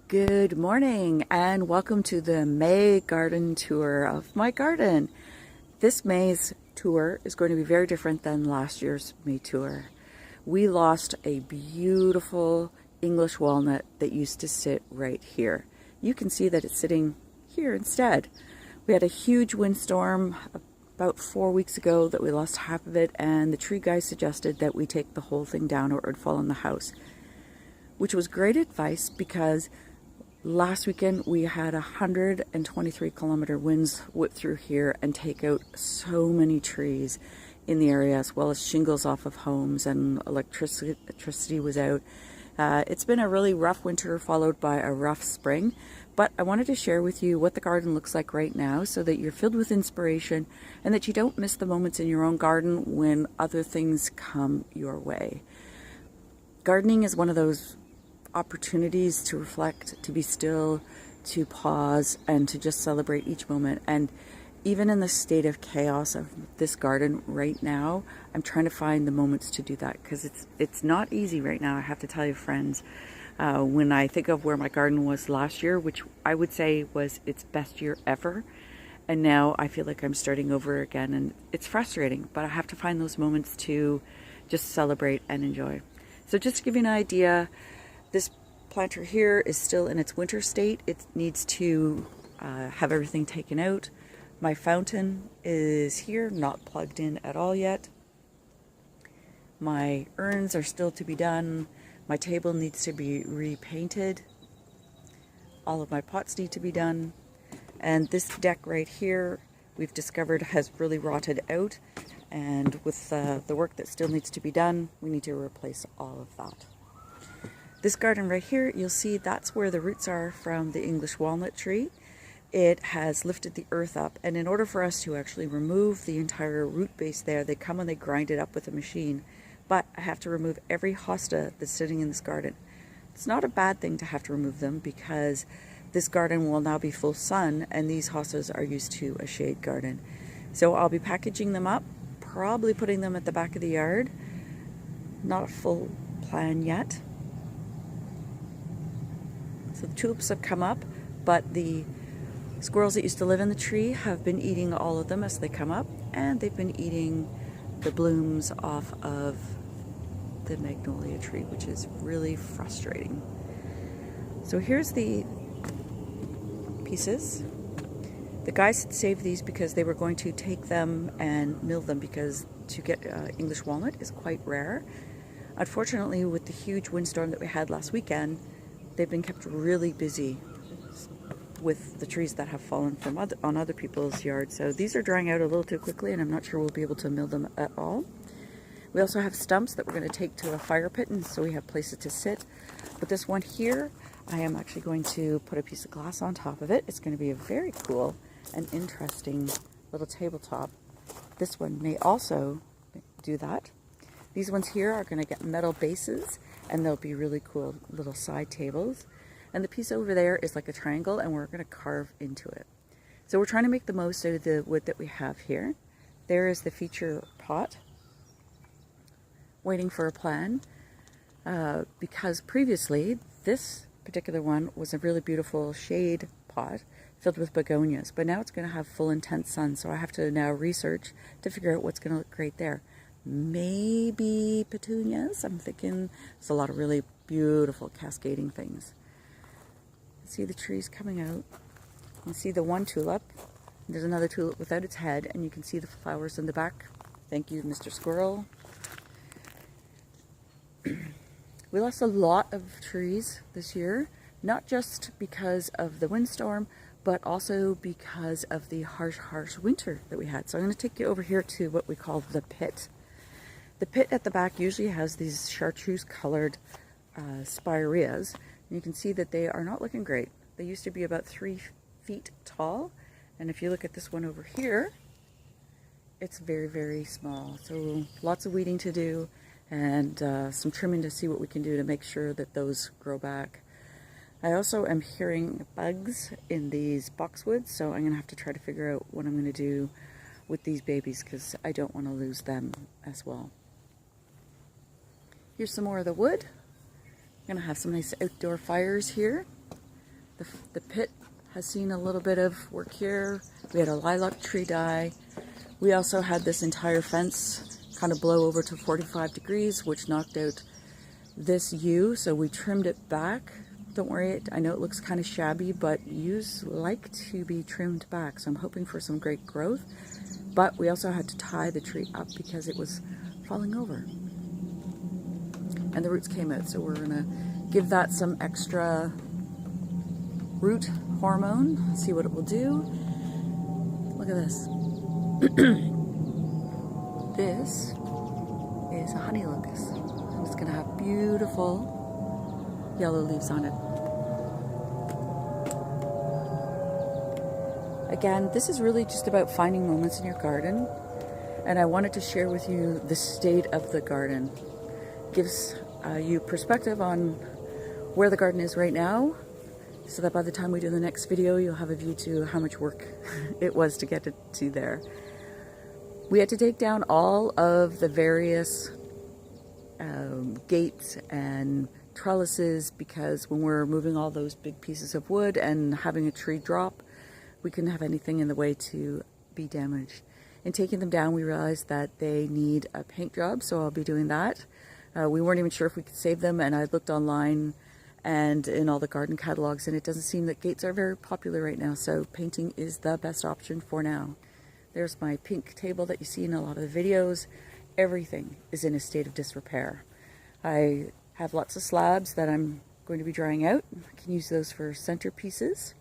Good morning and welcome to the May garden tour of my garden. This May's tour is going to be very different than last year's May tour. We lost a beautiful English walnut that used to sit right here. You can see that it's sitting here instead. We had a huge windstorm about 4 weeks ago that we lost half of it, and the tree guy suggested that we take the whole thing down or it would fall on the house, which was great advice because last weekend we had 123-kilometer winds whip through here and take out so many trees in the area, as well as shingles off of homes, and electricity was out. It's been a really rough winter followed by a rough spring, but I wanted to share with you what the garden looks like right now so that you're filled with inspiration and that you don't miss the moments in your own garden when other things come your way. Gardening is one of those opportunities to reflect, to be still, to pause, and to just celebrate each moment. And even in the state of chaos of this garden right now, I'm trying to find the moments to do that, because it's not easy right now, I have to tell you, friends. When I think of where my garden was last year, which I would say was its best year ever, and now I feel like I'm starting over again, and it's frustrating, but I have to find those moments to just celebrate and enjoy. So just to give you an idea, this planter here is still in its winter state. It needs to have everything taken out. My fountain is here, not plugged in at all yet. My urns are still to be done. My table needs to be repainted. All of my pots need to be done. And this deck right here, we've discovered has really rotted out. And with the work that still needs to be done, we need to replace all of that. This garden right here, you'll see that's where the roots are from the English walnut tree. It has lifted the earth up, and in order for us to actually remove the entire root base there, they come and they grind it up with a machine. But I have to remove every hosta that's sitting in this garden. It's not a bad thing to have to remove them, because this garden will now be full sun, and these hostas are used to a shade garden. So I'll be packaging them up, probably putting them at the back of the yard. Not a full plan yet. So the tulips have come up, but the squirrels that used to live in the tree have been eating all of them as they come up, and they've been eating the blooms off of the magnolia tree, which is really frustrating. So here's the pieces. The guys had saved these because they were going to take them and mill them, because to get English walnut is quite rare. Unfortunately, with the huge windstorm that we had last weekend, they've been kept really busy with the trees that have fallen from on other people's yards. So these are drying out a little too quickly, and I'm not sure we'll be able to mill them at all. We also have stumps that we're going to take to a fire pit, and so we have places to sit. But this one here, I am actually going to put a piece of glass on top of it. It's going to be a very cool and interesting little tabletop. This one may also do that. These ones here are going to get metal bases, and they'll be really cool little side tables. And the piece over there is like a triangle, and we're going to carve into it. So we're trying to make the most out of the wood that we have here. There is the feature pot, waiting for a plan, because previously this particular one was a really beautiful shade pot filled with begonias, but now it's going to have full intense sun, so I have to now research to figure out what's going to look great there. Maybe petunias. I'm thinking there's a lot of really beautiful cascading things. See the trees coming out. You can see the one tulip. There's another tulip without its head, and you can see the flowers in the back. Thank you, Mr. Squirrel. We lost a lot of trees this year, not just because of the windstorm, but also because of the harsh winter that we had. So I'm going to take you over here to what we call the pit. The pit at the back usually has these chartreuse colored spireas. And you can see that they are not looking great. They used to be about 3 feet tall, and if you look at this one over here, it's very, very small. So lots of weeding to do, and some trimming to see what we can do to make sure that those grow back. I also am hearing bugs in these boxwoods, so I'm going to have to try to figure out what I'm going to do with these babies, because I don't want to lose them as well. Here's some more of the wood. I'm going to have some nice outdoor fires here. The pit has seen a little bit of work here. We had a lilac tree die. We also had this entire fence kind of blow over to 45 degrees, which knocked out this yew, so we trimmed it back. Don't worry, I know it looks kind of shabby, but yews like to be trimmed back, so I'm hoping for some great growth. But we also had to tie the tree up because it was falling over. And the roots came out, so we're gonna give that some extra root hormone, see what it will do. Look at this. This is a honey locust. And it's gonna have beautiful yellow leaves on it. Again, this is really just about finding moments in your garden, and I wanted to share with you the state of the garden. Gives you perspective on where the garden is right now, so that by the time we do the next video, you'll have a view to how much work it was to get it to there. We had to take down all of the various gates and trellises because when we're moving all those big pieces of wood and having a tree drop, we couldn't have anything in the way to be damaged. In taking them down, we realized that they need a paint job, so I'll be doing that. We weren't even sure if we could save them, and I looked online and in all the garden catalogs, and it doesn't seem that gates are very popular right now, so painting is the best option for now. There's my pink table that you see in a lot of the videos. Everything is in a state of disrepair. I have lots of slabs that I'm going to be drying out. I can use those for centerpieces.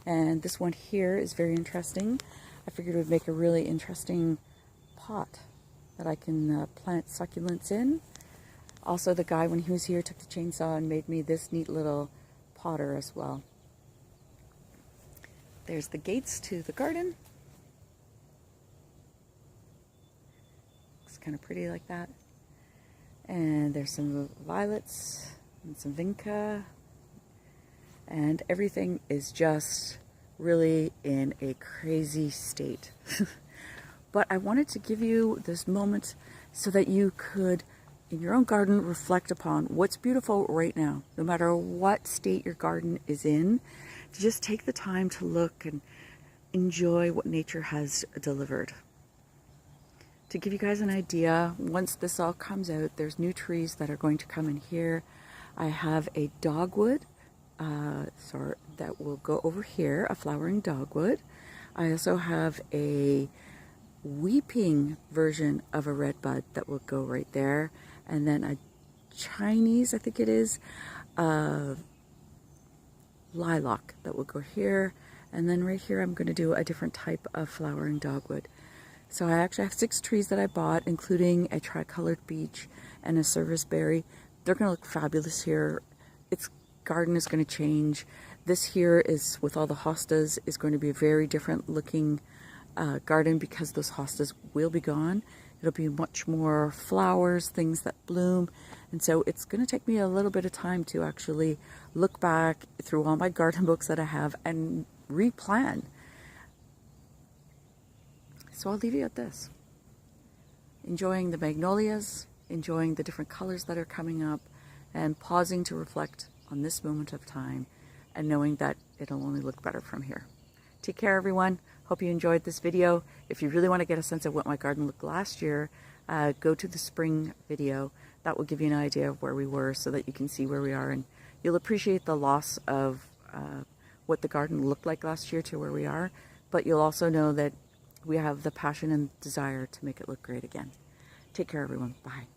And this one here is very interesting. I figured it would make a really interesting pot that I can plant succulents in. Also, the guy, when he was here, took the chainsaw and made me this neat little potter as well. There's the gates to the garden. Looks kind of pretty like that. And there's some violets and some vinca. And everything is just really in a crazy state. But I wanted to give you this moment so that you could, in your own garden, reflect upon what's beautiful right now. No matter what state your garden is in, to just take the time to look and enjoy what nature has delivered. To give you guys an idea, once this all comes out, there's new trees that are going to come in here. I have a dogwood that will go over here, a flowering dogwood. I also have a weeping version of a red bud that will go right there, and then a Chinese, I think it is, lilac that will go here, and then right here I'm going to do a different type of flowering dogwood. So I actually have 6 trees that I bought, including a tricolored beech and a serviceberry. They're going to look fabulous here. Its garden is going to change. This here is, with all the hostas, is going to be a very different looking garden because those hostas will be gone. It'll be much more flowers, things that bloom. And so it's going to take me a little bit of time to actually look back through all my garden books that I have and replan. So I'll leave you at this. Enjoying the magnolias, enjoying the different colors that are coming up, and pausing to reflect on this moment of time and knowing that it'll only look better from here. Take care, everyone. Hope you enjoyed this video. If you really want to get a sense of what my garden looked last year, go to the spring video. That will give you an idea of where we were so that you can see where we are, and you'll appreciate the loss of what the garden looked like last year to where we are, but you'll also know that we have the passion and desire to make it look great again. Take care, everyone. Bye.